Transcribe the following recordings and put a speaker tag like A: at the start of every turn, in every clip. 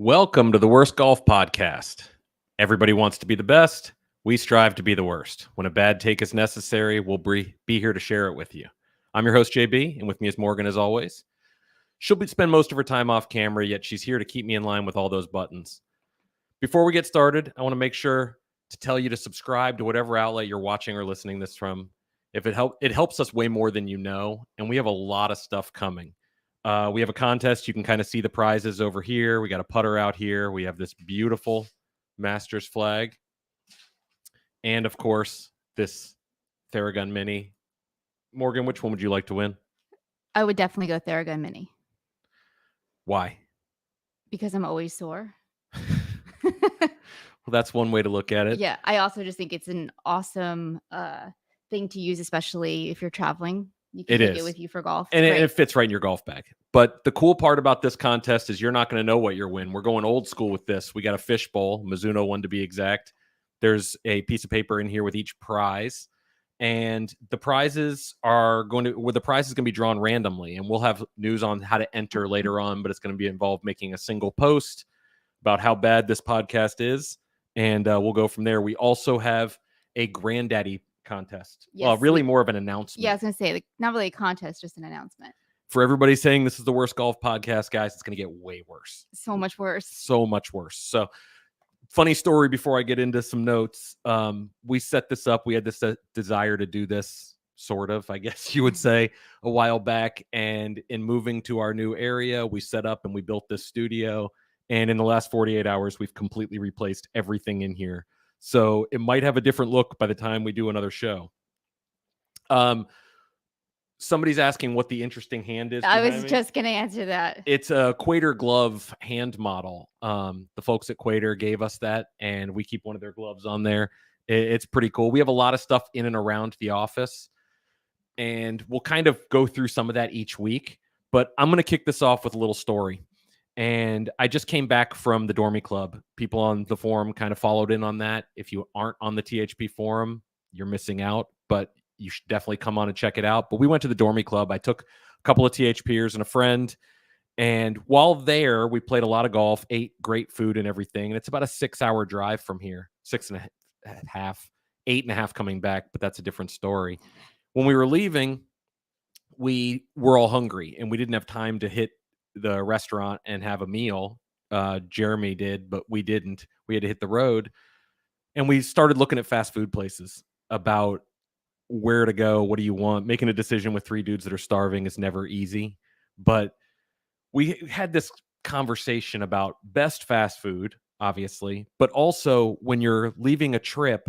A: Welcome to the Worst Golf Podcast. Everybody wants to be the best. We strive to be the worst. When a bad take is necessary, we'll be here to share it with you. I'm your host, JB, and with me is Morgan as always. She'll spend most of her time off camera, yet she's here to keep me in line with all those buttons. Before we get started, I want to make sure to tell you to subscribe to whatever outlet you're watching or listening this from. If it helps us way more than you know, and we have a lot of stuff coming. We have a contest. You can kind of see the prizes over here. We got a putter out here. We have this beautiful Masters flag. And, of course, this Theragun Mini. Morgan, which one would you like to win?
B: I would definitely go Theragun Mini.
A: Why?
B: Because I'm always sore.
A: Well, that's one way to look at it.
B: Yeah, I also just think it's an awesome thing to use, especially if you're traveling. You can take it with you for golf.
A: And it fits right in your golf bag. But the cool part about this contest is you're not going to know what you're winning. We're going old school with this. We got a fishbowl, Mizuno one to be exact. There's a piece of paper in here with each prize. And the prizes are going to be drawn randomly. And we'll have news on how to enter later on, but it's going to be involved making a single post about how bad this podcast is. And we'll go from there. We also have a granddaddy contest.
B: Yes,
A: really more of an announcement.
B: Yeah, I was going to say, not really a contest, just an announcement.
A: For everybody saying this is the worst golf podcast, guys, it's going to get way worse.
B: So much worse.
A: So much worse. So, funny story before I get into some notes. We set this up. We had this desire to do this, sort of, I guess you would say, a while back. And in moving to our new area, we set up and we built this studio. And in the last 48 hours, we've completely replaced everything in here. So it might have a different look by the time we do another show. Somebody's asking what the interesting hand is.
B: I was just going to answer that.
A: It's a Quater glove hand model. The folks at Quater gave us that, and we keep one of their gloves on there. It's pretty cool. We have a lot of stuff in and around the office, and we'll kind of go through some of that each week. But I'm going to kick this off with a little story. And I just came back from the Dormy Club. People on the forum kind of followed in on that. If you aren't on the THP forum, you're missing out. But you should definitely come on and check it out. But we went to the Dormy Club. I took a couple of THPers and a friend. And while there, we played a lot of golf, ate great food and everything. And it's about a 6-hour drive from here, 6.5, 8.5 coming back. But that's a different story. When we were leaving, we were all hungry and we didn't have time to hit the restaurant and have a meal. Jeremy did, but we didn't. We had to hit the road. And we started looking at fast food places about where to go. What do you want? Making a decision with 3 dudes that are starving is never easy. But we had this conversation about best fast food, obviously, but also when you're leaving a trip,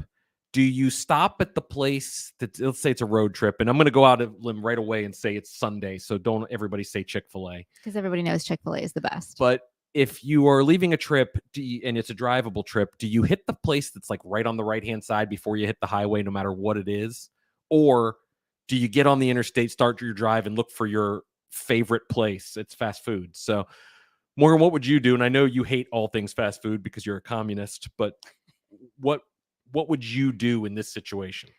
A: do you stop at the place that, let's say it's a road trip, and I'm going to go out of limb right away and say it's Sunday, so don't everybody say Chick-fil-A.
B: Because everybody knows Chick-fil-A is the best.
A: But if you are leaving a trip and it's a drivable trip, do you hit the place that's like right on the right-hand side before you hit the highway, no matter what it is? Or do you get on the interstate, start your drive, and look for your favorite place? It's fast food. So, Morgan, what would you do? And I know you hate all things fast food because you're a communist, but what would you do in this situation?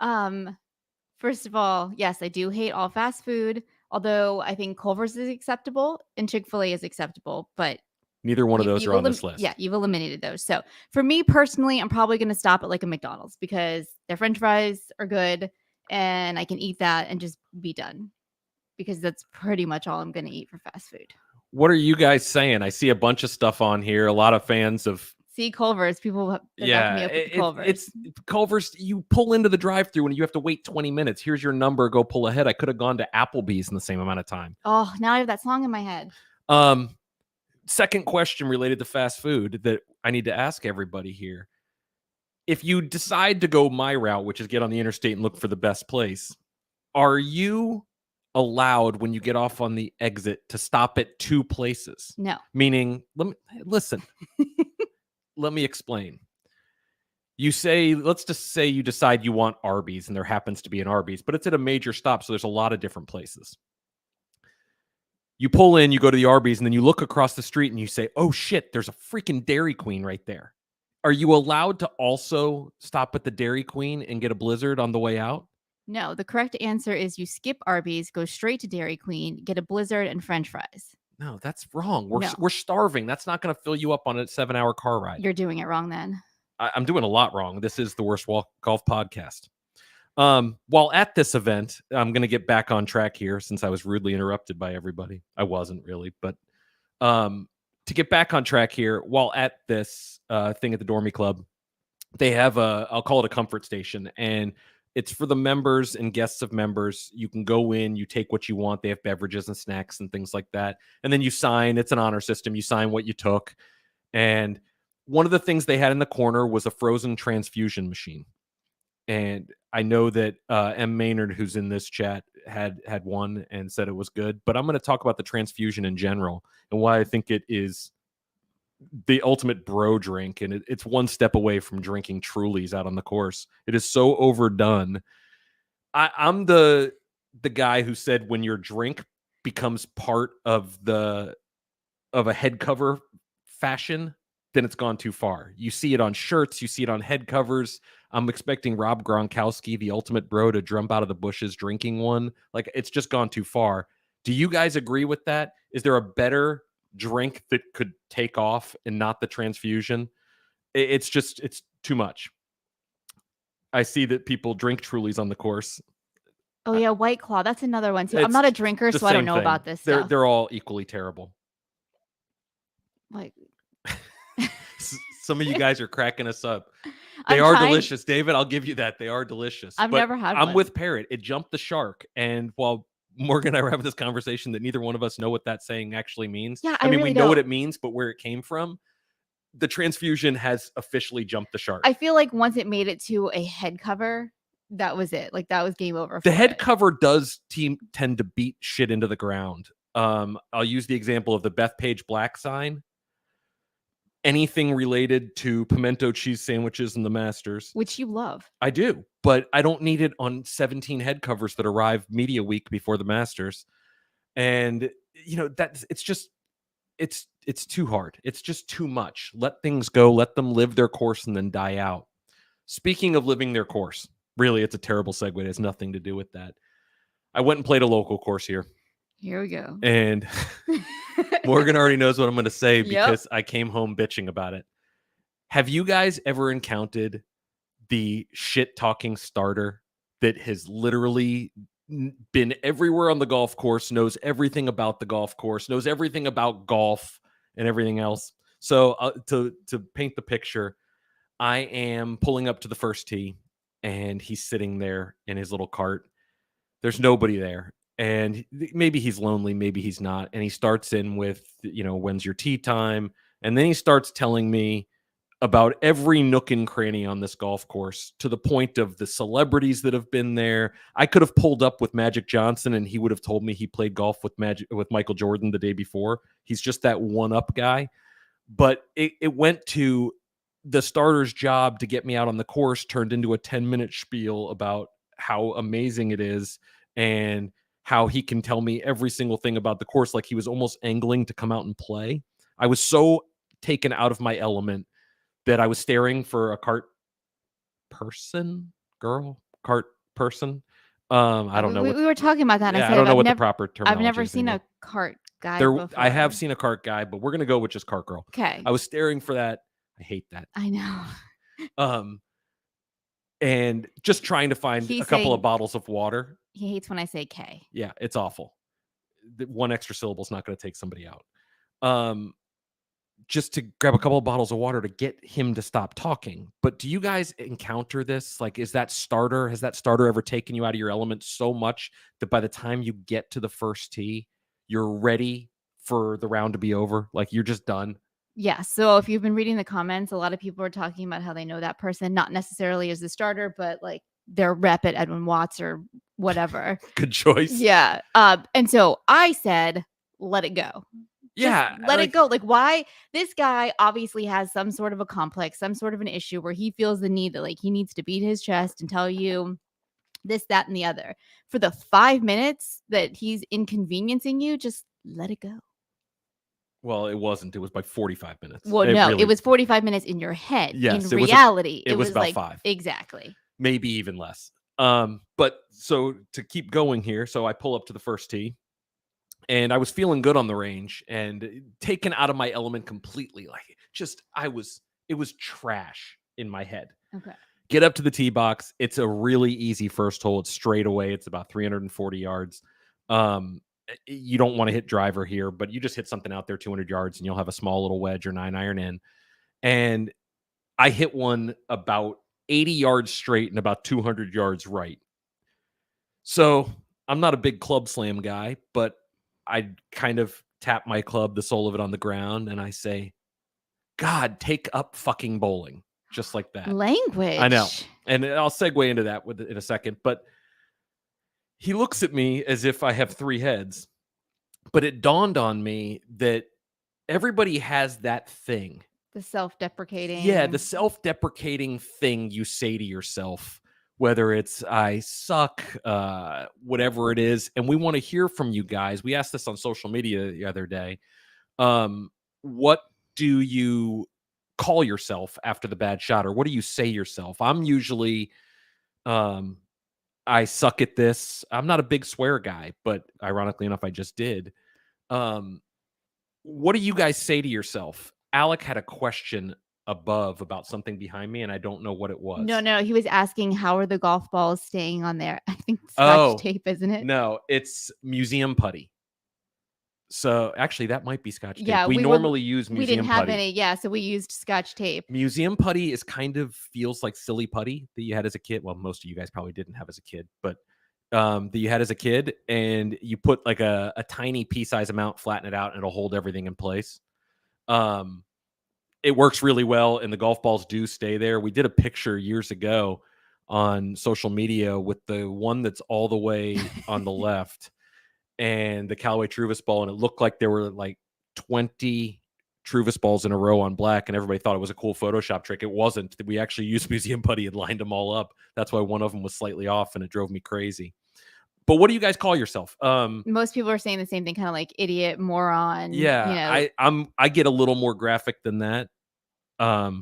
B: First of all, yes, I do hate all fast food, although I think Culver's is acceptable and Chick-fil-A is acceptable, but
A: neither one of those are on this list.
B: Yeah, you've eliminated those. So for me personally, I'm probably going to stop at like a McDonald's because their French fries are good and I can eat that and just be done, because that's pretty much all I'm going to eat for fast food.
A: What are you guys saying? I see a bunch of stuff on here. A lot of fans of
B: Culver's. People Culver's.
A: It's Culver's. You pull into the drive-thru and you have to wait 20 minutes. Here's your number. Go pull ahead. I could have gone to Applebee's in the same amount of time.
B: Oh, now I have that song in my head.
A: Second question related to fast food that I need to ask everybody here. If you decide to go my route, which is get on the interstate and look for the best place, are you allowed when you get off on the exit to stop at 2 places?
B: No.
A: Meaning, listen. Let me explain. Let's just say you decide you want Arby's and there happens to be an Arby's, but it's at a major stop, so there's a lot of different places. You pull in, you go to the Arby's, and then you look across the street and you say, oh shit, there's a freaking Dairy Queen right there. Are you allowed to also stop at the Dairy Queen and get a Blizzard on the way out?
B: No, the correct answer is you skip Arby's, go straight to Dairy Queen, get a Blizzard and French fries.
A: No, that's wrong.
B: No.
A: We're starving. That's not going to fill you up on a 7-hour car ride.
B: You're doing it wrong then.
A: I'm doing a lot wrong. This is the Worst Golf Podcast. While at this event, I'm going to get back on track here since I was rudely interrupted by everybody. I wasn't really, but to get back on track here, while at this thing at the Dormy Club, they have I'll call it a comfort station, and it's for the members and guests of members. You can go in, you take what you want. They have beverages and snacks and things like that. And then you sign. It's an honor system. You sign what you took. And one of the things they had in the corner was a frozen transfusion machine. And I know that M. Maynard, who's in this chat, had one and said it was good. But I'm going to talk about the transfusion in general and why I think it is the ultimate bro drink, and it's one step away from drinking Trulies out on the course. It is so overdone. I'm the guy who said when your drink becomes part of a head cover fashion, then it's gone too far. You see it on shirts, you see it on head covers. I'm expecting Rob Gronkowski, the ultimate bro, to jump out of the bushes drinking one. Like, it's just gone too far. Do you guys agree with that? Is there a better drink that could take off and not the transfusion? It's too much. I see that people drink Trulies on the course.
B: Oh yeah, White Claw. That's another one too. I'm not a drinker, so I don't know about this stuff.
A: They're all equally terrible.
B: Like,
A: some of you guys are cracking us up. They are delicious, David. I'll give you that. They are delicious.
B: I've never had one.
A: I'm with Parrot. It jumped the shark, and while Morgan and I were having this conversation that neither one of us know what that saying actually means.
B: Yeah,
A: I mean,
B: really
A: we know what it means, but where it came from, the transfusion has officially jumped the shark.
B: I feel like once it made it to a head cover, that was it. Like, that was game over.
A: The head cover does tend to beat shit into the ground. I'll use the example of the Bethpage Black sign. Anything related to pimento cheese sandwiches and the Masters,
B: which you love.
A: I do, but I don't need it on 17 head covers that arrive media week before the Masters. And it's too hard. It's just too much. Let things go, let them live their course and then die out. Speaking of living their course, really, it's a terrible segue. It has nothing to do with that. I went and played a local course here.
B: Here we go.
A: And Morgan already knows what I'm going to say because I came home bitching about it. Have you guys ever encountered the shit-talking starter that has literally been everywhere on the golf course, knows everything about the golf course, knows everything about golf and everything else? So to paint the picture, I am pulling up to the first tee, and he's sitting there in his little cart. There's nobody there. And maybe he's lonely, maybe he's not. And he starts in with, when's your tee time? And then he starts telling me about every nook and cranny on this golf course, to the point of the celebrities that have been there. I could have pulled up with Magic Johnson and he would have told me he played golf with Michael Jordan the day before. He's just that one-up guy. But it went to the starter's job to get me out on the course, turned into a 10-minute spiel about how amazing it is and how he can tell me every single thing about the course, like he was almost angling to come out and play. I was so taken out of my element that I was staring for a cart person. I don't know.
B: We were talking about that.
A: Yeah, I don't know what the proper terminology is.
B: I've never seen a cart guy before.
A: I have seen a cart guy, but we're going to go with just cart girl.
B: Okay.
A: I was staring for that. I hate that.
B: I know.
A: And just trying to find a couple of bottles of water.
B: He hates when I say K.
A: Yeah, it's awful. One extra syllable is not going to take somebody out. Just to grab a couple of bottles of water to get him to stop talking. But do you guys encounter this? Like, has that starter ever taken you out of your element so much that by the time you get to the first tee, you're ready for the round to be over? Like, you're just done?
B: Yeah. So if you've been reading the comments, a lot of people are talking about how they know that person, not necessarily as the starter, but like their rep at Edwin Watts or whatever.
A: Good choice.
B: Yeah. And so I said, let it go.
A: Yeah.
B: Let it go. Like, why? This guy obviously has some sort of a complex, some sort of an issue where he feels the need that like he needs to beat his chest and tell you this, that, and the other. For the 5 minutes that he's inconveniencing you, just let it go.
A: Well, it wasn't. It was by 45 minutes.
B: Well, it was 45 minutes in your head.
A: Yes,
B: in reality,
A: it was about
B: like
A: 5.
B: Exactly.
A: Maybe even less. But so to keep going here, so I pull up to the first tee, And I was feeling good on the range and taken out of my element completely. Like it was trash in my head.
B: Okay.
A: Get up to the tee box. It's a really easy first hole. It's straight away. It's about 340 yards. You don't want to hit driver here, but you just hit something out there 200 yards and you'll have a small little wedge or 9-iron in. And I hit one about 80 yards straight and about 200 yards right. So I'm not a big club slam guy, but I kind of tap my club, the sole of it on the ground, and I say, God, take up fucking bowling. Just like that.
B: Language.
A: I know. And I'll segue into that in a second. But he looks at me as if I have 3 heads. But it dawned on me that everybody has that thing.
B: The self-deprecating.
A: Yeah, the self-deprecating thing you say to yourself, whether it's I suck, whatever it is. And we want to hear from you guys. We asked this on social media the other day. What do you call yourself after the bad shot, or what do you say yourself? I'm usually I suck at this. I'm not a big swear guy, but ironically enough, I just did. What do you guys say to yourself? Alec had a question above about something behind me, and I don't know what it was.
B: No, he was asking how are the golf balls staying on there. I think Scotch tape, isn't it?
A: No, it's museum putty. So actually, that might be Scotch tape.
B: Yeah,
A: we normally use museum putty.
B: We didn't have any, yeah, so we used Scotch tape.
A: Museum putty is kind of feels like silly putty that you had as a kid. Well, most of you guys probably didn't have as a kid, but that you had as a kid, and you put like a tiny pea size amount, flatten it out, and it'll hold everything in place. It works really well, and the golf balls do stay there. We did a picture years ago on social media with the one that's all the way on the left and the Callaway Truvis ball, and it looked like there were like 20 Truvis balls in a row on black, and everybody thought it was a cool Photoshop trick. It wasn't. We actually used museum putty and lined them all up. That's why one of them was slightly off, and it drove me crazy. But what do you guys call yourself?
B: Most people are saying the same thing, kind of like idiot, moron.
A: Yeah, you know. I get a little more graphic than that. I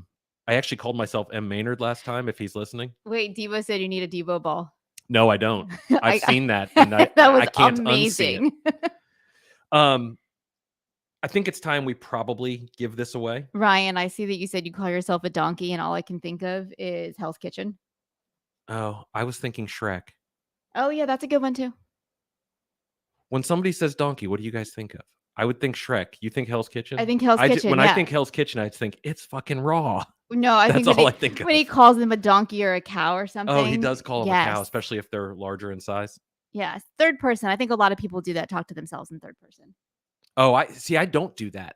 A: actually called myself M. Maynard last time, if he's listening.
B: Wait, Devo said you need a Devo ball.
A: No, I don't. I've seen that, and that was I can't amazing. Unsee it. I think it's time we probably give this away.
B: Ryan, I see that you said you call yourself a donkey, and all I can think of is Hell's Kitchen.
A: Oh, I was thinking Shrek.
B: Oh, yeah, that's a good one, too.
A: When somebody says donkey, what do you guys think of? I would think Shrek. You think Hell's Kitchen?
B: I think Hell's Kitchen.
A: When I think Hell's Kitchen, I think it's fucking raw.
B: No, I think
A: all I think of.
B: When he calls them a donkey or a cow or something.
A: Oh, he does call them a cow, especially if they're larger in size.
B: Yes. Third person. I think a lot of people do that, talk to themselves in third person.
A: Oh, I don't do that.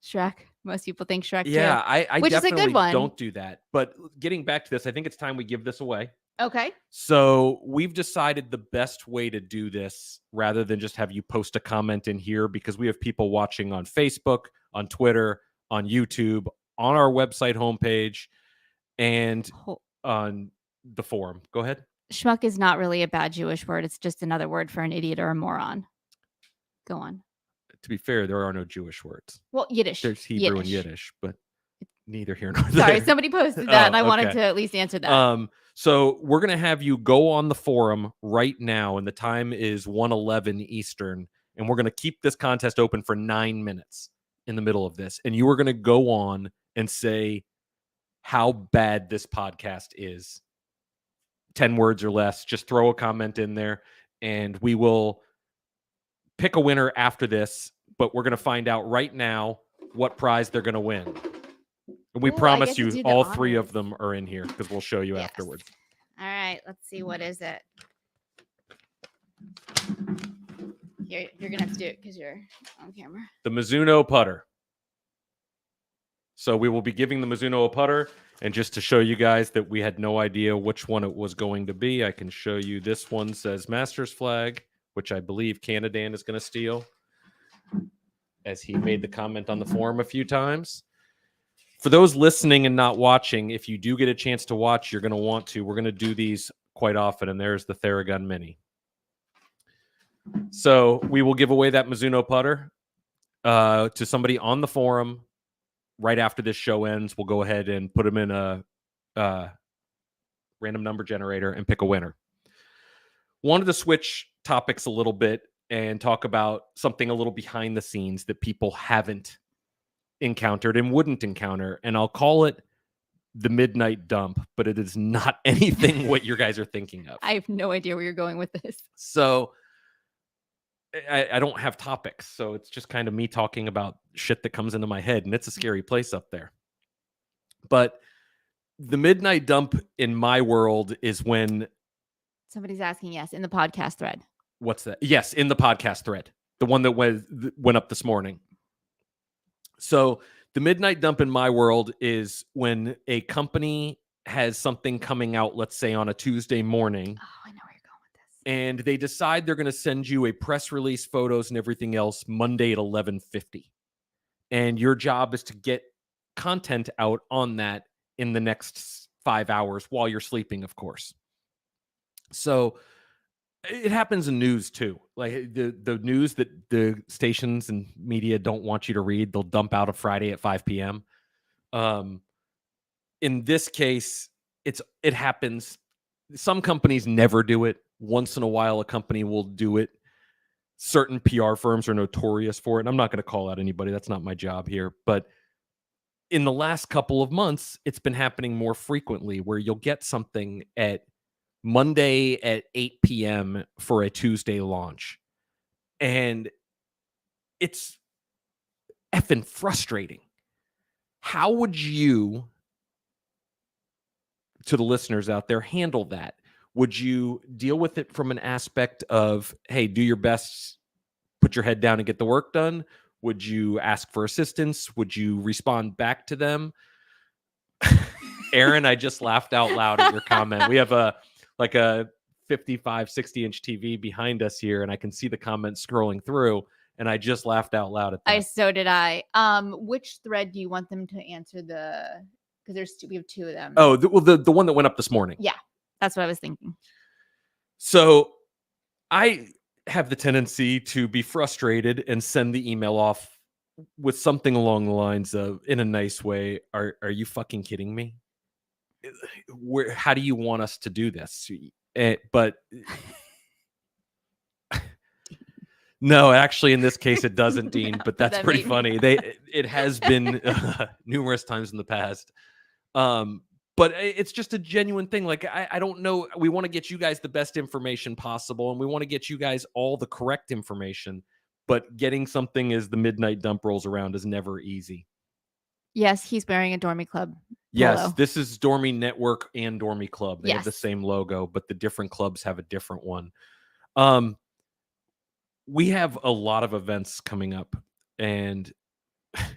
B: Shrek. Most people think Shrek too.
A: Yeah, I
B: which
A: definitely
B: is a good one.
A: Don't do that. But getting back to this, I think it's time we give this away.
B: Okay.
A: So we've decided the best way to do this, rather than just have you post a comment in here, because we have people watching on Facebook, on Twitter, on YouTube, on our website homepage, and on the forum. Go ahead.
B: Schmuck is not really a bad Jewish word. It's just another word for an idiot or a moron. Go on.
A: To be fair, there are no Jewish words.
B: Well, Yiddish.
A: There's Hebrew and Yiddish, but neither here nor there.
B: Sorry, somebody posted that, and I wanted to at least answer that.
A: So we're going to have you go on the forum right now, and the time is 1:11 Eastern, and we're going to keep this contest open for 9 minutes in the middle of this, and you are going to go on and say how bad this podcast is. 10 words or less. Just throw a comment in there, and we will pick a winner after this, but we're going to find out right now what prize they're going to win. And we promise you all three of them are in here, because we'll show you afterwards.
B: All right, let's see. What is it? You're going to have to do it because you're on camera.
A: The Mizuno putter. So we will be giving the Mizuno a putter. And just to show you guys that we had no idea which one it was going to be, I can show you this one says Masters flag, which I believe Canadan is going to steal, as he made the comment on the forum a few times. For those listening and not watching, if you do get a chance to watch, you're going to want to. We're going to do these quite often, and there's the Theragun Mini. So we will give away that Mizuno putter to somebody on the forum right after this show ends. We'll go ahead and put them in a random number generator and pick a winner. Wanted to switch topics a little bit. and talk about something a little behind the scenes that people haven't encountered and wouldn't encounter. And I'll call it the midnight dump, but it is not anything what you guys are thinking of.
B: I have no idea where you're going with this.
A: So I don't have topics. So it's just kind of me talking about shit that comes into my head. And it's a scary place up there. But the midnight dump in my world is when
B: Somebody's asking, yes, in the podcast thread.
A: What's that? Yes, in the podcast thread, the one that went up this morning. So the midnight dump in my world is when a company has something coming out, let's say on a Tuesday morning.
B: Oh, I know where you're going with this.
A: And they decide they're going to send you a press release, photos, and everything else Monday at 11:50. And your job is to get content out on that in the next 5 hours while you're sleeping, of course. So it happens in news too. Like the news that the stations and media don't want you to read, they'll dump out a Friday at 5 p.m. In this case, it happens. Some companies never do it. Once in a while, a company will do it. Certain PR firms are notorious for it. And I'm not going to call out anybody. That's not my job here. But in the last couple of months, it's been happening more frequently where you'll get something at Monday at 8 p.m. for a Tuesday launch. And it's effing frustrating. How would you, to the listeners out there, handle that? Would you deal with it from an aspect of, hey, do your best, put your head down and get the work done? Would you ask for assistance? Would you respond back to them? Aaron, I just laughed out loud at your comment. We have a 55, 60-inch TV behind us here, and I can see the comments scrolling through, and I just laughed out loud at that.
B: So did I. Which thread do you want them to answer because we have two of them.
A: Oh, the one that went up this morning.
B: Yeah, that's what I was thinking.
A: So I have the tendency to be frustrated and send the email off with something along the lines of, in a nice way, are you fucking kidding me? How do you want us to do this? But no, actually, in this case, it doesn't, Dean. But that's pretty funny. It has been numerous times in the past. But it's just a genuine thing. Like, I don't know. We want to get you guys the best information possible, and we want to get you guys all the correct information. But getting something as the midnight dump rolls around is never easy.
B: Yes, he's wearing a Dormy Club polo.
A: Yes, this is Dormy Network and Dormy Club. They have the same logo, but the different clubs have a different one. We have a lot of events coming up, and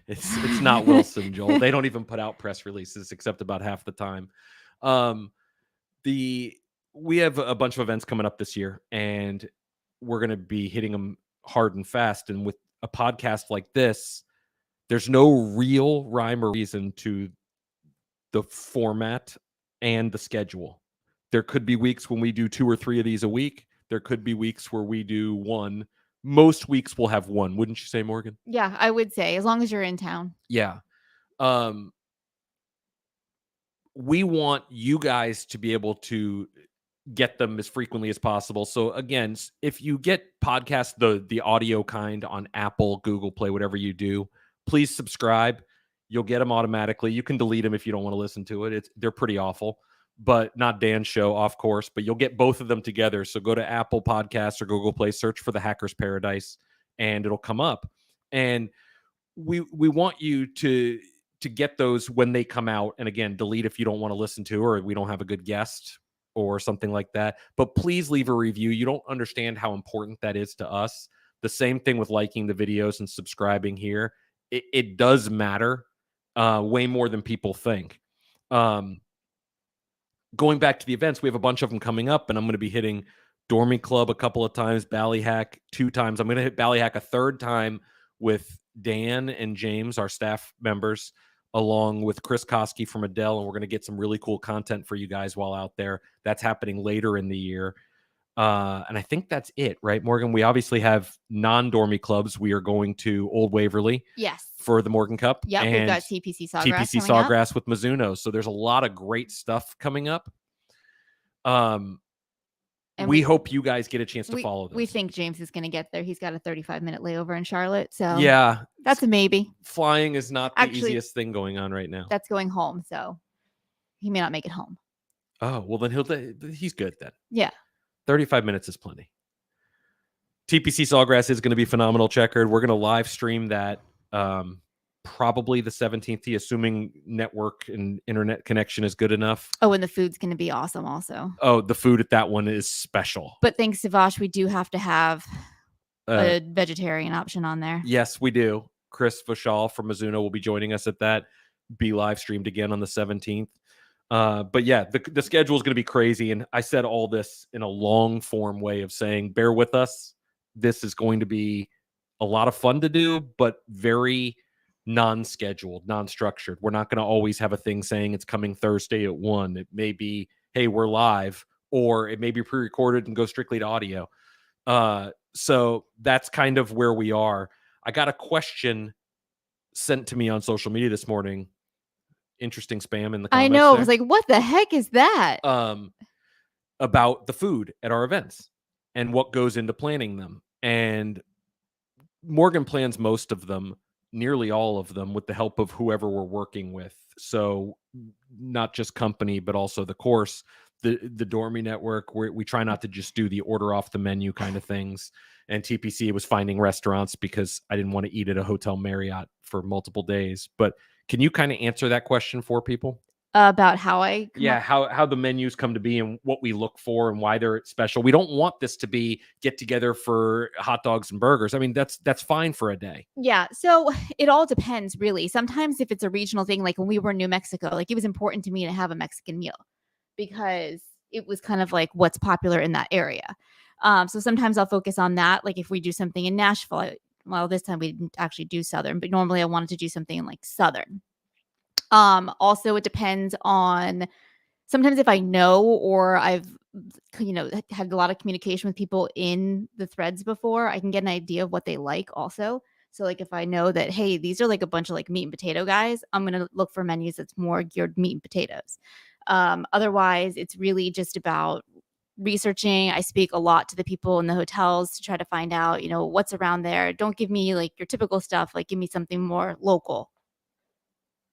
A: it's not Wilson, Joel. They don't even put out press releases except about half the time. We have a bunch of events coming up this year, and we're going to be hitting them hard and fast. And with a podcast like this, there's no real rhyme or reason to the format and the schedule. There could be weeks when we do 2 or 3 of these a week. There could be weeks where we do 1. Most weeks we'll have 1. Wouldn't you say, Morgan?
B: Yeah, I would say, as long as you're in town.
A: Yeah. We want you guys to be able to get them as frequently as possible. So again, if you get podcasts, the audio kind on Apple, Google Play, whatever you do, please subscribe. You'll get them automatically. You can delete them if you don't want to listen to it. They're pretty awful, but not Dan's show, of course. But you'll get both of them together. So go to Apple Podcasts or Google Play, search for the Hacker's Paradise, and it'll come up. And we want you to get those when they come out. And again, delete if you don't want to listen to, or we don't have a good guest or something like that. But please leave a review. You don't understand how important that is to us. The same thing with liking the videos and subscribing here. It does matter way more than people think. Going back to the events, we have a bunch of them coming up, and I'm going to be hitting Dormy Club a couple of times, Ballyhack 2 times. I'm going to hit Ballyhack a 3rd time with Dan and James, our staff members, along with Chris Koski from Adele, and we're going to get some really cool content for you guys while out there. That's happening later in the year. And I think that's it, right, Morgan? We obviously have non-Dormy clubs. We are going to Old Waverly.
B: Yes.
A: For the Morgan Cup.
B: Yeah, we've got TPC Sawgrass.
A: TPC Sawgrass with Mizuno. So there's a lot of great stuff coming up.
B: And
A: we hope you guys get a chance to follow those.
B: We think James is going to get there. He's got a 35-minute layover in Charlotte. So
A: yeah,
B: that's a maybe.
A: Flying is not the
B: Actually,
A: easiest thing going on right now.
B: That's going home. So he may not make it home.
A: Oh, well, then he's good then.
B: Yeah.
A: 35 minutes is plenty. TPC Sawgrass is going to be phenomenal checkered. We're going to live stream that probably the 17th, assuming network and internet connection is good enough.
B: Oh, and the food's going to be awesome also.
A: Oh, the food at that one is special.
B: But thanks to Vosh, we do have to have a vegetarian option on there.
A: Yes, we do. Chris Vachal from Mizuno will be joining us at that. Be live streamed again on the 17th. But yeah, the schedule is going to be crazy. And I said all this in a long form way of saying, bear with us. This is going to be a lot of fun to do, but very non-scheduled, non-structured. We're not going to always have a thing saying it's coming Thursday at 1. It may be, hey, we're live, or it may be pre-recorded and go strictly to audio. So that's kind of where we are. I got a question sent to me on social media this morning. Interesting spam in the comments.
B: I know. I was like, what the heck is that?
A: About the food at our events and what goes into planning them. And Morgan plans most of them, nearly all of them, with the help of whoever we're working with. So not just company, but also the course, the Dormy Network, where we try not to just do the order off the menu kind of things. And TPC was finding restaurants because I didn't want to eat at a Hotel Marriott for multiple days. But can you kind of answer that question for people?
B: About how I
A: how the menus come to be and what we look for and why they're special. We don't want this to be get together for hot dogs and burgers. I mean, that's fine for a day.
B: Yeah. So it all depends, really. Sometimes if it's a regional thing, like when we were in New Mexico, like it was important to me to have a Mexican meal because it was kind of like what's popular in that area. So sometimes I'll focus on that. Like if we do something in Nashville, well, this time we didn't actually do Southern, but normally I wanted to do something in like Southern. Also, it depends on sometimes if I know or I've, had a lot of communication with people in the threads before, I can get an idea of what they like also. So like if I know that, hey, these are like a bunch of like meat and potato guys, I'm going to look for menus that's more geared meat and potatoes. Otherwise, it's really just about researching. I speak a lot to the people in the hotels to try to find out, what's around there. Don't give me like your typical stuff. Like give me something more local.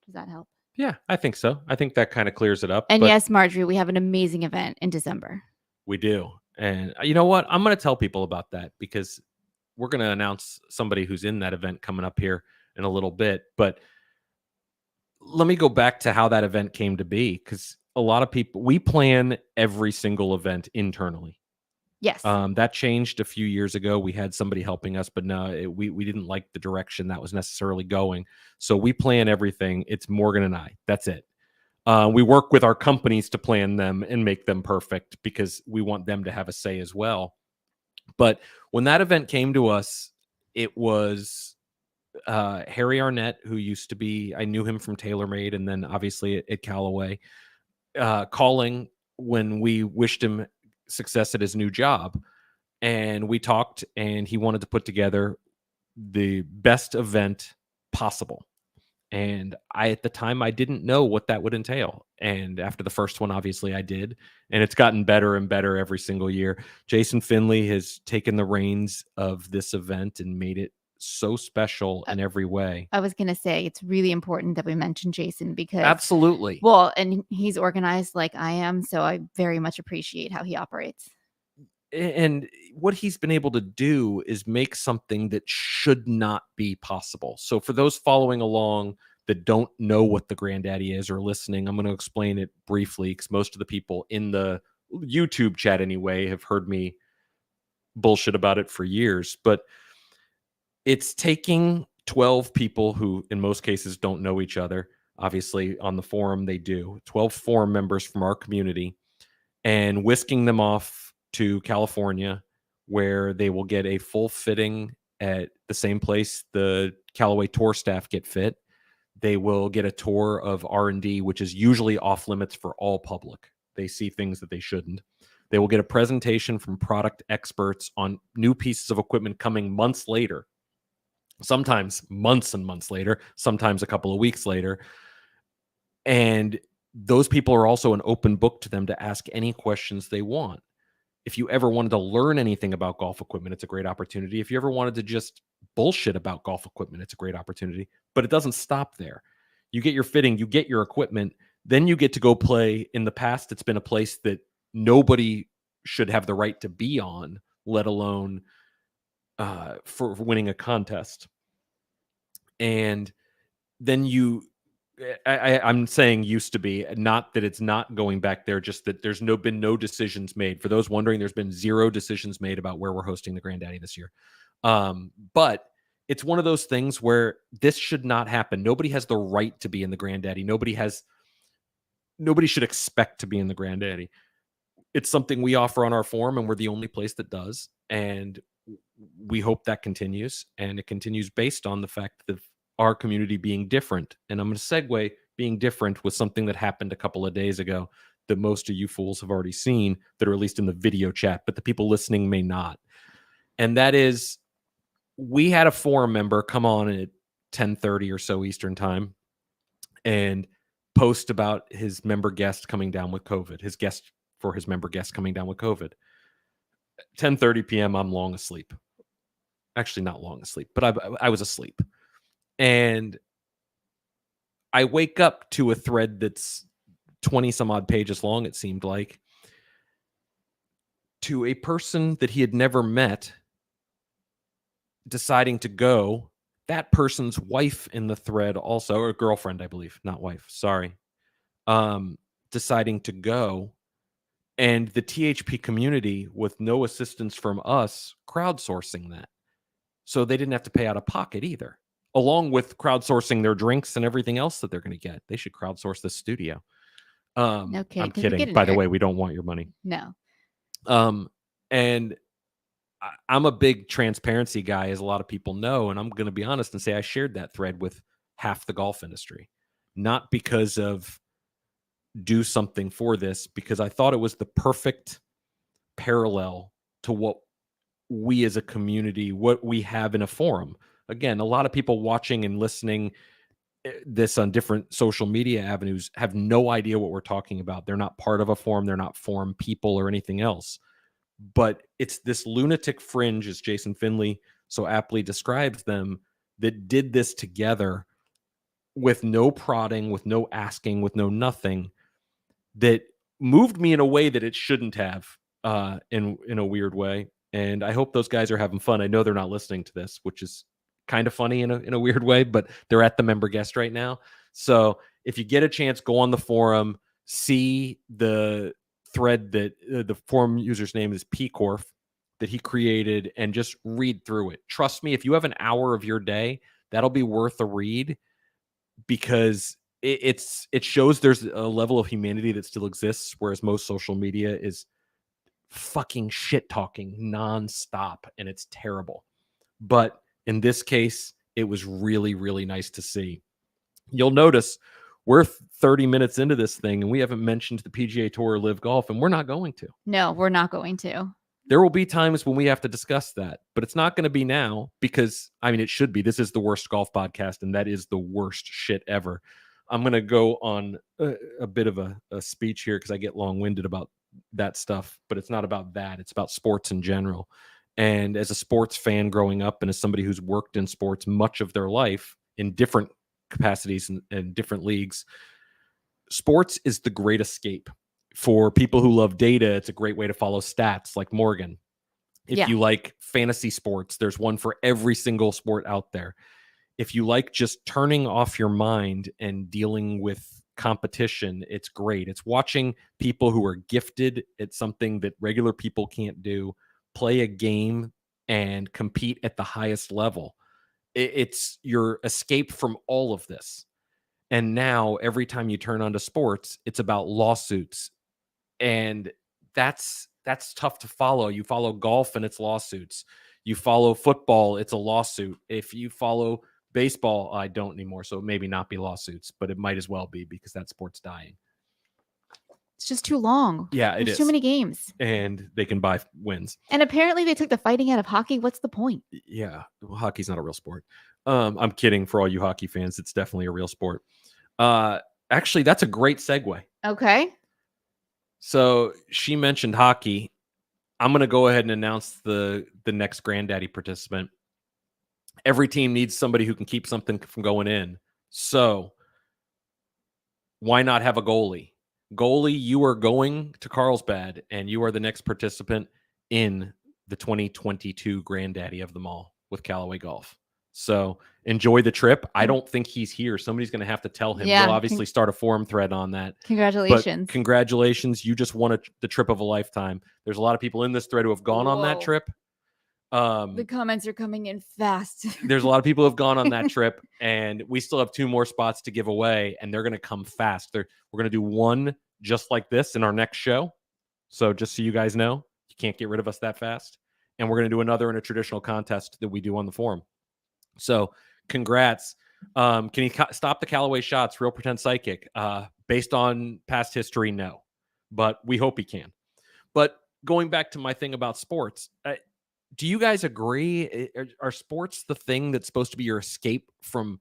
B: Does that help?
A: Yeah, I think so. I think that kind of clears it up.
B: And yes, Marjorie, we have an amazing event in December.
A: We do. And you know what? I'm going to tell people about that because we're going to announce somebody who's in that event coming up here in a little bit. But let me go back to how that event came to be, because a lot of people, we plan every single event internally.
B: Yes.
A: That changed a few years ago. We had somebody helping us, but no, we didn't like the direction that was necessarily going. So we plan everything. It's Morgan and I. That's it. We work with our companies to plan them and make them perfect because we want them to have a say as well. But when that event came to us, it was Harry Arnett, who used to be, I knew him from TaylorMade and then obviously at Callaway, calling when we wished him success at his new job. And we talked and he wanted to put together the best event possible. And at the time, I didn't know what that would entail. And after the first one, obviously I did. And it's gotten better and better every single year. Jason Finley has taken the reins of this event and made it so special in every way.
B: I was going to say, it's really important that we mention Jason because
A: absolutely.
B: Well, and he's organized like I am. So I very much appreciate how he operates.
A: And what he's been able to do is make something that should not be possible. So for those following along that don't know what the Granddaddy is or listening, I'm going to explain it briefly because most of the people in the YouTube chat anyway have heard me bullshit about it for years. But it's taking 12 people who in most cases don't know each other. Obviously on the forum they do. 12 forum members from our community and whisking them off to California, where they will get a full fitting at the same place the Callaway tour staff get fit. They will get a tour of R&D, which is usually off limits for all public. They see things that they shouldn't. They will get a presentation from product experts on new pieces of equipment coming months later, sometimes months and months later, sometimes a couple of weeks later. And those people are also an open book to them to ask any questions they want. If you ever wanted to learn anything about golf equipment, it's a great opportunity. If you ever wanted to just bullshit about golf equipment, it's a great opportunity. But it doesn't stop there. You get your fitting, you get your equipment, then you get to go play. In the past, it's been a place that nobody should have the right to be on, let alone for winning a contest. And then I'm saying used to be, not that it's not going back there, just that there's been no decisions made. For those wondering, there's been 0 decisions made about where we're hosting the Granddaddy this year. But it's one of those things where this should not happen. Nobody has the right to be in the Granddaddy. Nobody should expect to be in the Granddaddy. It's something we offer on our forum, and we're the only place that does. And we hope that continues. And it continues based on the fact that our community being different. And I'm going to segue being different with something that happened a couple of days ago that most of you fools have already seen, that are at least in the video chat, but the people listening may not. And that is, we had a forum member come on at 10:30 or so Eastern time and post about his member guest coming down with COVID, his guest for his member guest coming down with COVID. 10:30 p.m. I'm long asleep. Actually, not long asleep, but I was asleep. And I wake up to a thread that's 20 some odd pages long, it seemed like, to a person that he had never met deciding to go. That person's wife in the thread also, or girlfriend, I believe, not wife, sorry, deciding to go. And the THP community, with no assistance from us, crowdsourcing that. So they didn't have to pay out of pocket either, along with crowdsourcing their drinks and everything else that they're going to get. They should crowdsource the studio.
B: No kidding.
A: I'm kidding. By the way, we don't want your money.
B: No.
A: And I'm a big transparency guy, as a lot of people know. And I'm going to be honest and say I shared that thread with half the golf industry, not because of do something for this, because I thought it was the perfect parallel to what we as a community, what we have in a forum. Again, a lot of people watching and listening this on different social media avenues have no idea what we're talking about. They're not part of a forum. They're not forum people or anything else. But it's this lunatic fringe, as Jason Finley so aptly describes them, that did this together with no prodding, with no asking, with no nothing, that moved me in a way that it shouldn't have, in a weird way. And I hope those guys are having fun. I know they're not listening to this, which is kind of funny in a weird way, but they're at the member guest right now. So if you get a chance, go on the forum, see the thread that the forum user's name is PCorf that he created, and just read through it. Trust me, if you have an hour of your day, that'll be worth a read, because it shows there's a level of humanity that still exists, whereas most social media is fucking shit talking nonstop, and it's terrible. But in this case, it was really, really nice to see. You'll notice we're 30 minutes into this thing, and we haven't mentioned the PGA Tour or Live Golf, and we're not going to.
B: No, we're not going to.
A: There will be times when we have to discuss that, but it's not going to be now, because, I mean, it should be. This is the worst golf podcast, and that is the worst shit ever. I'm going to go on a bit of a speech here because I get long-winded about that stuff, but it's not about that. It's about sports in general. And as a sports fan growing up, and as somebody who's worked in sports much of their life in different capacities and different leagues, sports is the great escape. For people who love data, it's a great way to follow stats like Morgan. If you like fantasy sports, there's one for every single sport out there. If you like just turning off your mind and dealing with competition, it's great. It's watching people who are gifted at something that regular people can't do play a game and compete at the highest level. It's your escape from all of this. And now every time you turn on to sports, it's about lawsuits. And that's tough to follow. You follow golf and it's lawsuits. You follow football, it's a lawsuit. If you follow baseball, I don't anymore, so it maybe not be lawsuits, but it might as well be, because that sport's dying.
B: It's just too long.
A: Yeah,
B: There's too many games.
A: And they can buy wins.
B: And apparently they took the fighting out of hockey. What's the point?
A: Yeah, well, hockey's not a real sport. I'm kidding. For all you hockey fans, it's definitely a real sport. Actually, that's a great segue.
B: Okay.
A: So she mentioned hockey. I'm going to go ahead and announce the next Granddaddy participant. Every team needs somebody who can keep something from going in. So why not have a goalie? Goalie, you are going to Carlsbad, and you are the next participant in the 2022 Granddaddy of them all with Callaway Golf. So enjoy the trip. I don't think he's here. Somebody's going to have to tell him.
B: Yeah.
A: We'll obviously start a forum thread on that.
B: Congratulations.
A: But congratulations. You just won the trip of a lifetime. There's a lot of people in this thread who have gone on that
B: Whoa.
A: trip.
B: The comments are coming in fast.
A: There's a lot of people who have gone on that trip, and we still have 2 more spots to give away, and they're going to come fast. We're going to do one just like this in our next show. So just so you guys know, you can't get rid of us that fast. And we're going to do another in a traditional contest that we do on the forum. So congrats. Can he stop the Callaway shots? Real pretend psychic. Based on past history, no. But we hope he can. But going back to my thing about sports, do you guys agree? Are sports the thing that's supposed to be your escape from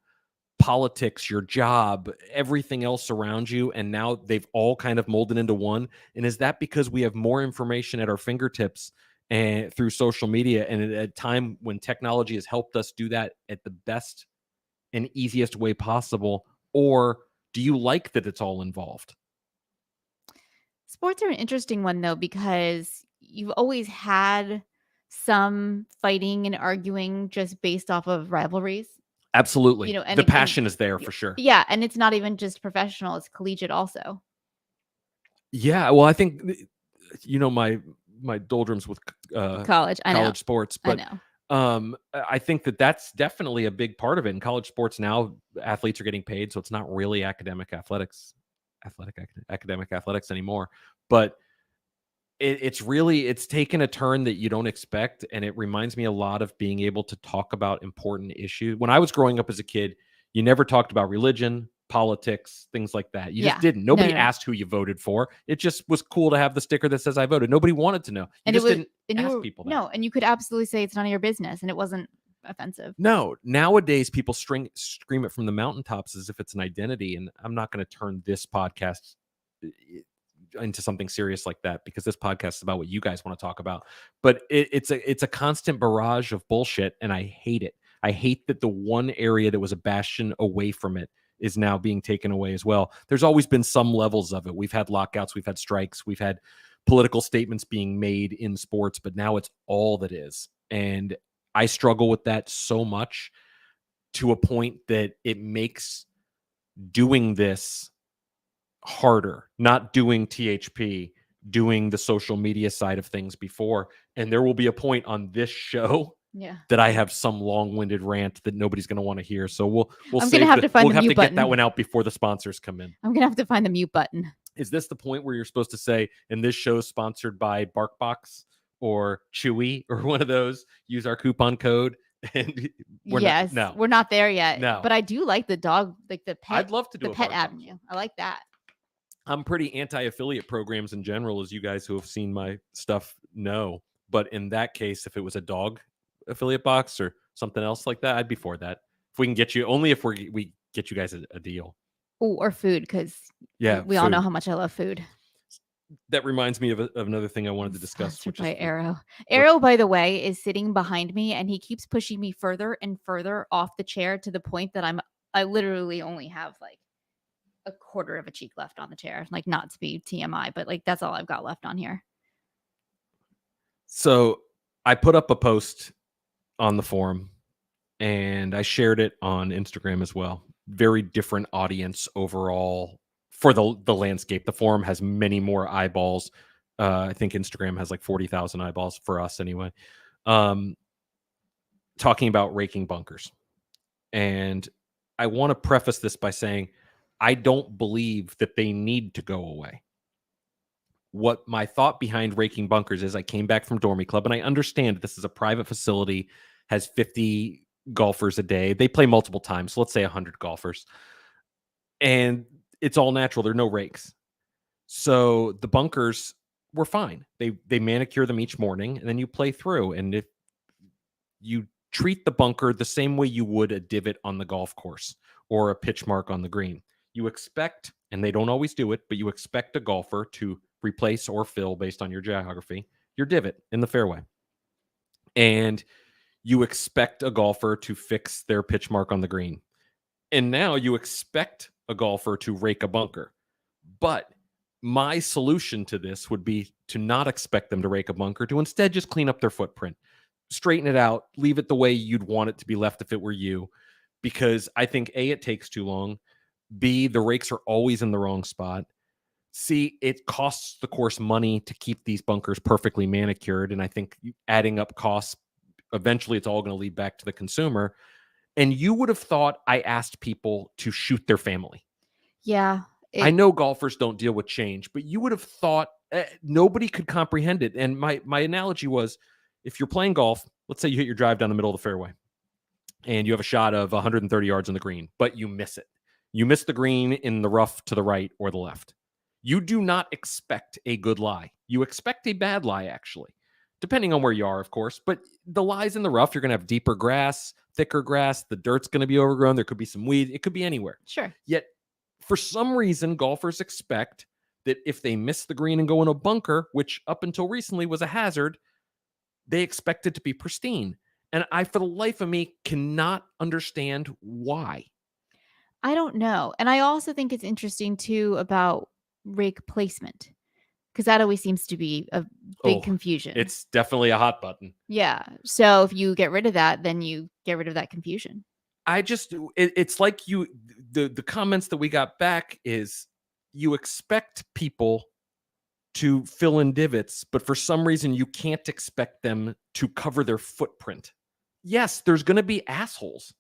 A: politics, your job, everything else around you, and now they've all kind of molded into one? And is that because we have more information at our fingertips and through social media, and at a time when technology has helped us do that at the best and easiest way possible? Or do you like that it's all involved?
B: Sports are an interesting one, though, because you've always had some fighting and arguing just based off of rivalries.
A: Absolutely.
B: And
A: the passion is there for sure.
B: Yeah, and it's not even just professional, it's collegiate also.
A: Yeah, well, I think my doldrums with
B: college
A: sports, but I think that's definitely a big part of it. In college sports now, athletes are getting paid, so it's not really academic athletics anymore. But it's taken a turn that you don't expect, and it reminds me a lot of being able to talk about important issues. When I was growing up as a kid, you never talked about religion, politics, things like that. You just didn't. Nobody asked who you voted for. It just was cool to have the sticker that says I voted. Nobody wanted to know. Didn't ask people that.
B: No, and you could absolutely say it's none of your business, and it wasn't offensive.
A: No, nowadays people scream it from the mountaintops as if it's an identity, and I'm not going to turn this podcast into something serious like that, because this podcast is about what you guys want to talk about. But it's a constant barrage of bullshit, and I hate it. I hate that the one area that was a bastion away from it is now being taken away as well. There's always been some levels of it. We've had lockouts, we've had strikes, we've had political statements being made in sports, but now it's all that is. And I struggle with that so much, to a point that it makes doing this harder, not doing THP, doing the social media side of things before. And there will be a point on this show that I have some long-winded rant that nobody's going to want to hear. So we'll have to get that one out before the sponsors come in.
B: I'm going to have to find the mute button.
A: Is this the point where you're supposed to say, and this show is sponsored by BarkBox or Chewy or one of those, use our coupon code? And
B: we're not there yet.
A: No.
B: But I do like the dog, like the pet.
A: I'd love to do
B: the pet avenue. I like that.
A: I'm pretty anti-affiliate programs in general, as you guys who have seen my stuff know. But in that case, if it was a dog affiliate box or something else like that, I'd be for that. If we can get you, only if we get you guys a deal.
B: Oh, or food, because we all know how much I love food.
A: That reminds me of another thing I wanted to discuss.
B: Which is Arrow. Arrow, by the way, is sitting behind me, and he keeps pushing me further and further off the chair, to the point that I literally only have like a quarter of a cheek left on the chair. Like, not to be TMI, but like that's all I've got left on here.
A: So I put up a post on the forum, and I shared it on Instagram as well. Very different audience overall for the landscape. The forum has many more eyeballs. I think Instagram has like 40,000 eyeballs for us anyway. Talking about raking bunkers. And I want to preface this by saying, I don't believe that they need to go away. What my thought behind raking bunkers is, I came back from Dormy Club, and I understand this is a private facility, has 50 golfers a day. They play multiple times. So let's say 100 golfers. And it's all natural. There are no rakes. So the bunkers were fine. They manicure them each morning, and then you play through. And if you treat the bunker the same way you would a divot on the golf course or a pitch mark on the green, you expect, and they don't always do it, but you expect a golfer to replace or fill based on your geography. your divot in the fairway. And you expect a golfer to fix their pitch mark on the green. And now you expect a golfer to rake a bunker. But my solution to this would be to not expect them to rake a bunker, to instead just clean up their footprint, straighten it out, leave it the way you'd want it to be left if it were you. Because I think A, it takes too long. B, the rakes are always in the wrong spot. C, it costs the course money to keep these bunkers perfectly manicured. And I think adding up costs, eventually it's all going to lead back to the consumer. And you would have thought I asked people to shoot their family.
B: Yeah.
A: I know golfers don't deal with change, but you would have thought nobody could comprehend it. And my analogy was, if you're playing golf, let's say you hit your drive down the middle of the fairway and you have a shot of 130 yards on the green, but you miss it. You miss the green in the rough to the right or the left. You do not expect a good lie. You expect a bad lie, actually, depending on where you are, of course. But the lie's in the rough. You're going to have deeper grass, thicker grass. The dirt's going to be overgrown. There could be some weed. It could be anywhere.
B: Sure.
A: Yet, for some reason, golfers expect that if they miss the green and go in a bunker, which up until recently was a hazard, they expect it to be pristine. And I, for the life of me, cannot understand why.
B: I don't know. And I also think it's interesting, too, about rake placement, because that always seems to be a big confusion.
A: It's definitely a hot button.
B: Yeah. So if you get rid of that, then you get rid of that confusion.
A: It's like the comments that we got back is you expect people to fill in divots, but for some reason you can't expect them to cover their footprint. Yes, there's going to be assholes.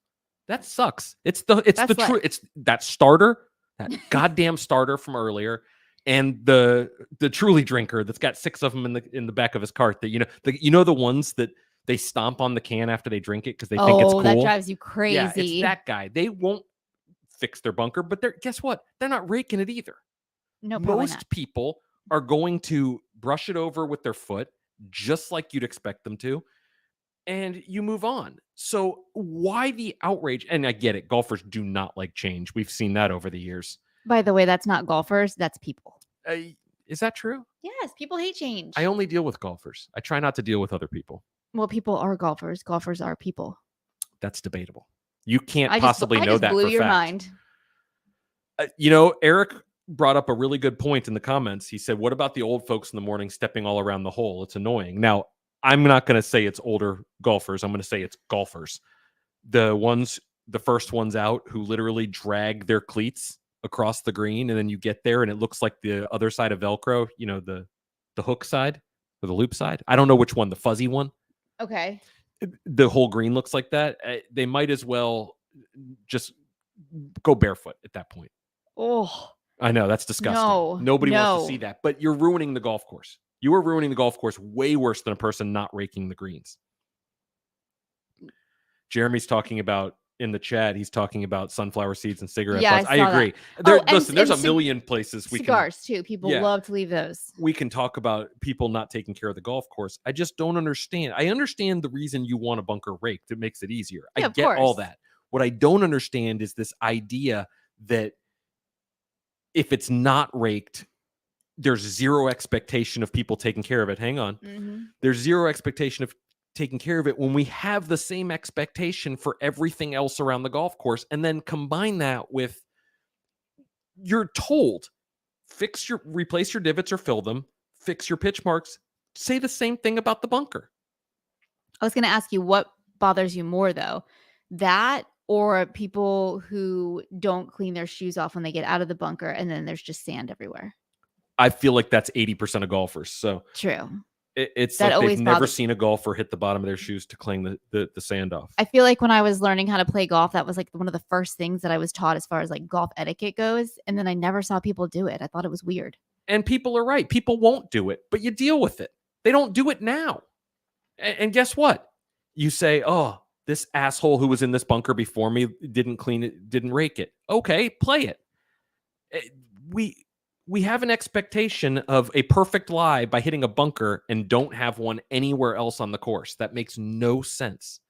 A: That sucks. It's that starter, that goddamn starter from earlier, and the Truly drinker that's got 6 of them in the back of his cart. That the ones that they stomp on the can after they drink it because they think it's cool.
B: That drives you crazy.
A: Yeah, it's that guy. They won't fix their bunker, but guess what? They're not raking it either.
B: No, probably
A: Most
B: not.
A: people are going to brush it over with their foot, just like you'd expect them to, and you move on. So why the outrage? And I get it. Golfers do not like change. We've seen that over the years.
B: By the way, that's not golfers. That's people.
A: Is that true?
B: Yes, people hate change.
A: I only deal with golfers. I try not to deal with other people.
B: Well, people are golfers. Golfers are people.
A: That's debatable. You can't possibly know that for a fact.
B: Blew your mind.
A: Eric brought up a really good point in the comments. He said, what about the old folks in the morning stepping all around the hole? It's annoying. Now, I'm not going to say it's older golfers. I'm going to say it's golfers. The first ones out who literally drag their cleats across the green, and then you get there and it looks like the other side of Velcro, the hook side or the loop side. I don't know which one, the fuzzy one.
B: Okay.
A: The whole green looks like that. They might as well just go barefoot at that point.
B: Oh,
A: I know, that's disgusting.
B: No,
A: Nobody wants to see that, but you're ruining the golf course. You are ruining the golf course way worse than a person not raking the greens. Jeremy's talking about in the chat. He's talking about sunflower seeds and cigarette butts. I agree. Listen, there's a million places we
B: cigars too. People love to leave those.
A: We can talk about people not taking care of the golf course. I just don't understand. I understand the reason you want a bunker raked. It makes it easier. I get all that. What I don't understand is this idea that if it's not raked, there's zero expectation of people taking care of it. Hang on.
B: Mm-hmm.
A: There's zero expectation of taking care of it when we have the same expectation for everything else around the golf course. And then combine that with, you're told, replace your divots or fill them, fix your pitch marks, say the same thing about the bunker.
B: I was going to ask you, what bothers you more though? That or people who don't clean their shoes off when they get out of the bunker and then there's just sand everywhere? I
A: feel like that's 80% of golfers. So
B: true.
A: It's that like they've never seen a golfer hit the bottom of their shoes to clean the sand off.
B: I feel like when I was learning how to play golf, that was like one of the first things that I was taught as far as like golf etiquette goes. And then I never saw people do it. I thought it was weird.
A: And people are right. People won't do it, but you deal with it. They don't do it now. And guess what? You say, oh, this asshole who was in this bunker before me didn't clean it, didn't rake it. Okay, play it. We have an expectation of a perfect lie by hitting a bunker and don't have one anywhere else on the course. That makes no sense.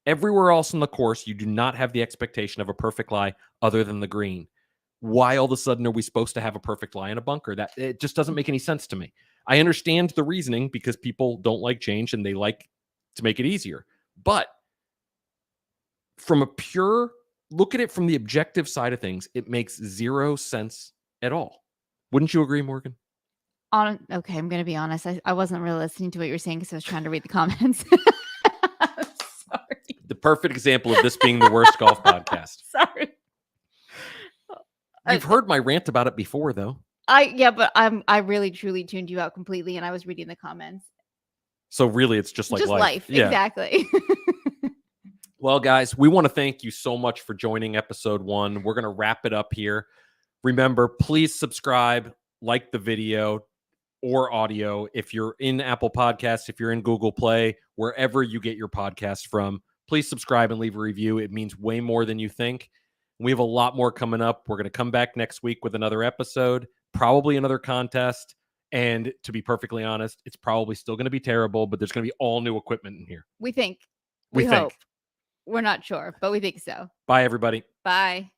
A: Everywhere else on the course, you do not have the expectation of a perfect lie other than the green. Why all of a sudden are we supposed to have a perfect lie in a bunker? That it just doesn't make any sense to me. I understand the reasoning because people don't like change and they like to make it easier. But from a pure look at it from the objective side of things, it makes zero sense at all. Wouldn't you agree, Morgan?
B: Okay, I'm gonna be honest. I wasn't really listening to what you were saying because I was trying to read the comments. I'm sorry.
A: The perfect example of this being the worst golf podcast.
B: Sorry.
A: You've heard my rant about it before, though.
B: But I really truly tuned you out completely, and I was reading the comments.
A: So really, it's just like life.
B: Yeah. Exactly.
A: Well, guys, we want to thank you so much for joining episode 1. We're going to wrap it up here. Remember, please subscribe, like the video or audio. If you're in Apple Podcasts, if you're in Google Play, wherever you get your podcasts from, please subscribe and leave a review. It means way more than you think. We have a lot more coming up. We're going to come back next week with another episode, probably another contest. And to be perfectly honest, it's probably still going to be terrible, but there's going to be all new equipment in here.
B: We think.
A: We
B: hope.
A: think.
B: We're not sure, but we think so.
A: Bye, everybody.
B: Bye.